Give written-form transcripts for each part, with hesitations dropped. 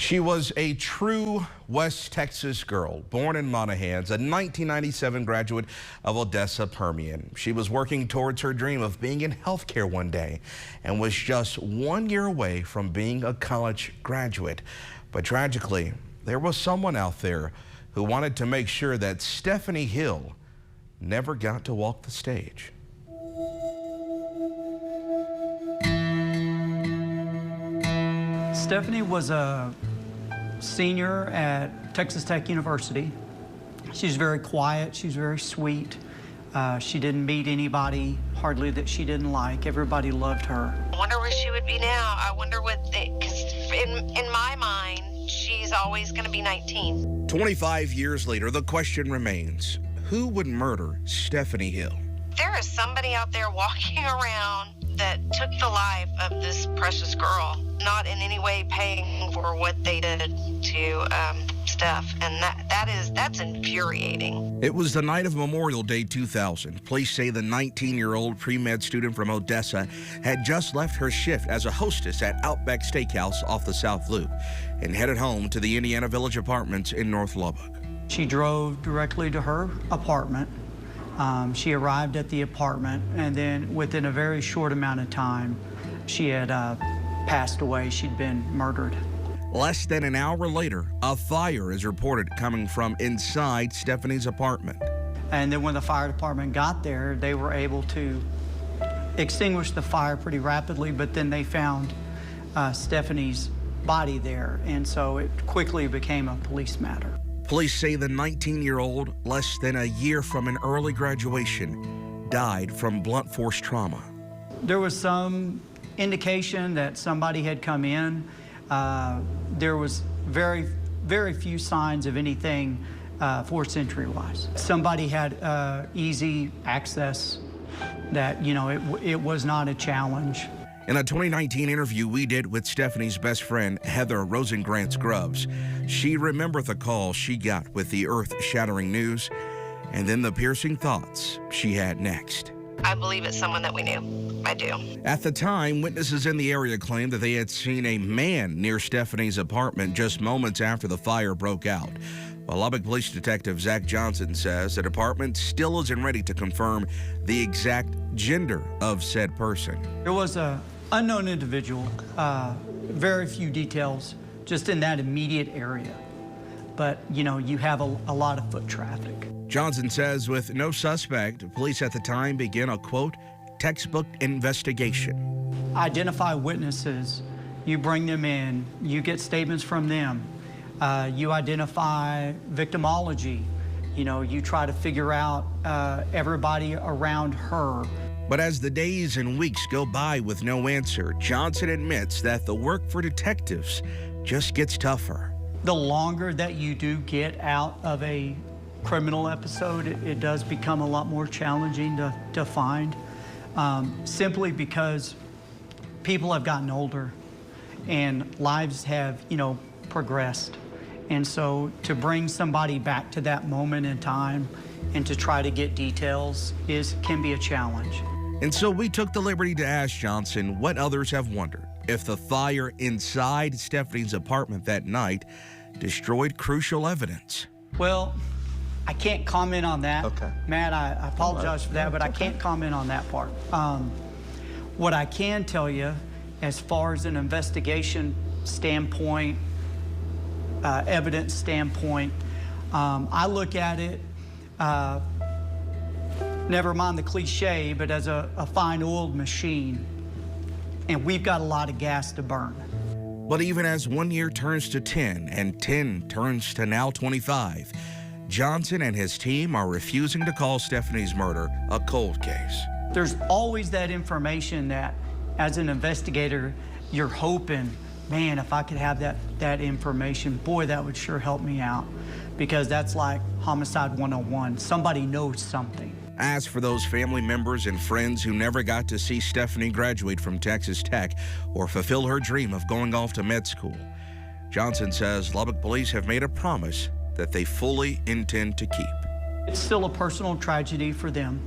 She was a true West Texas girl, born in Monahans, a 1997 graduate of Odessa Permian. She was working towards her dream of being in healthcare one day and was just 1 year away from being a college graduate. But tragically, there was someone out there who wanted to make sure that Stefanie Hill never got to walk the stage. Stefanie was a senior at Texas Tech University. She's very quiet, she's very sweet. She didn't meet anybody hardly that she didn't like. Everybody loved her. I wonder where she would be now. I wonder what, because in my mind, she's always going to be 19. 25 years later, the question remains, who would murder Stefanie Hill? There is somebody out there walking around that took the life of this precious girl, not in any way paying for what they did to Steph, and that's infuriating. It was the night of Memorial Day 2000. Police say the 19-year-old pre-med student from Odessa had just left her shift as a hostess at Outback Steakhouse off the South Loop and headed home to the Indiana Village Apartments in North Lubbock. She drove directly to her apartment. She arrived at the apartment, and then within a very short amount of time, she had passed away. She'd been murdered. Less than an hour later, a fire is reported coming from inside Stefanie's apartment. And then when the fire department got there, they were able to extinguish the fire pretty rapidly, but then they found Stefanie's body there, and so it quickly became a police matter. Police say the 19-year-old, less than a year from an early graduation, died from blunt force trauma. There was some indication that somebody had come in. There was very, very few signs of anything forced entry-wise. Somebody had easy access that, you know, it was not a challenge. In a 2019 interview we did with Stefanie's best friend, Heather Rosengrantz-Grubbs, she remembered the call she got with the earth-shattering news and then the piercing thoughts she had next. I believe it's someone that we knew. I do. At the time, witnesses in the area claimed that they had seen a man near Stefanie's apartment just moments after the fire broke out. While Lubbock Police Detective Zach Johnson says the department still isn't ready to confirm the exact gender of said person. There was an unknown individual, very few details, just in that immediate area. But, you know, you have a lot of foot traffic. Johnson says with no suspect, police at the time began a, quote, textbook investigation. Identify witnesses, you bring them in, you get statements from them, you identify victimology, you know, you try to figure out everybody around her. But as the days and weeks go by with no answer, Johnson admits that the work for detectives just gets tougher. The longer that you do get out of a criminal episode, it does become a lot more challenging to find, simply because people have gotten older and lives have, you know, progressed. And so to bring somebody back to that moment in time and to try to get details can be a challenge. And so we took the liberty to ask Johnson what others have wondered, if the fire inside Stefanie's apartment that night destroyed crucial evidence. Well, I can't comment on that. Okay. Matt, I apologize for that, but I can't comment on that part. What I can tell you, as far as an investigation standpoint, evidence standpoint, I look at it, never mind the cliche, but as a fine-oiled machine, and we've got a lot of gas to burn. But even as 1 year turns to 10 and 10 turns to now 25, Johnson and his team are refusing to call Stefanie's murder a cold case. There's always that information that, as an investigator, you're hoping, man, if I could have that information, boy, that would sure help me out. Because that's like Homicide 101. Somebody knows something. As for those family members and friends who never got to see Stefanie graduate from Texas Tech or fulfill her dream of going off to med school, Johnson says Lubbock police have made a promise that they fully intend to keep. It's still a personal tragedy for them.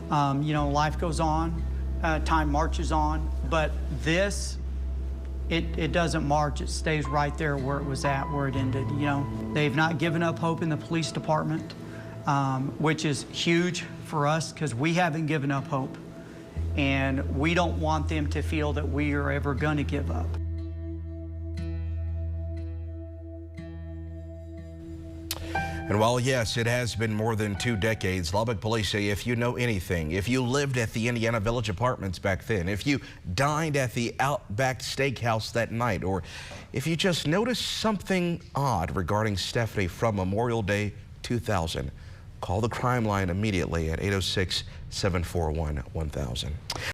You know, life goes on, time marches on, but this it doesn't march. It stays right there where it was at, where it ended. You know, they've not given up hope in the police department, which is huge for us because we haven't given up hope. And we don't want them to feel that we are ever going to give up. And while, yes, it has been more than 2 decades, Lubbock police say if you know anything, if you lived at the Indiana Village Apartments back then, if you dined at the Outback Steakhouse that night, or if you just noticed something odd regarding Stefanie from Memorial Day 2000, call the crime line immediately at 806-741-1000.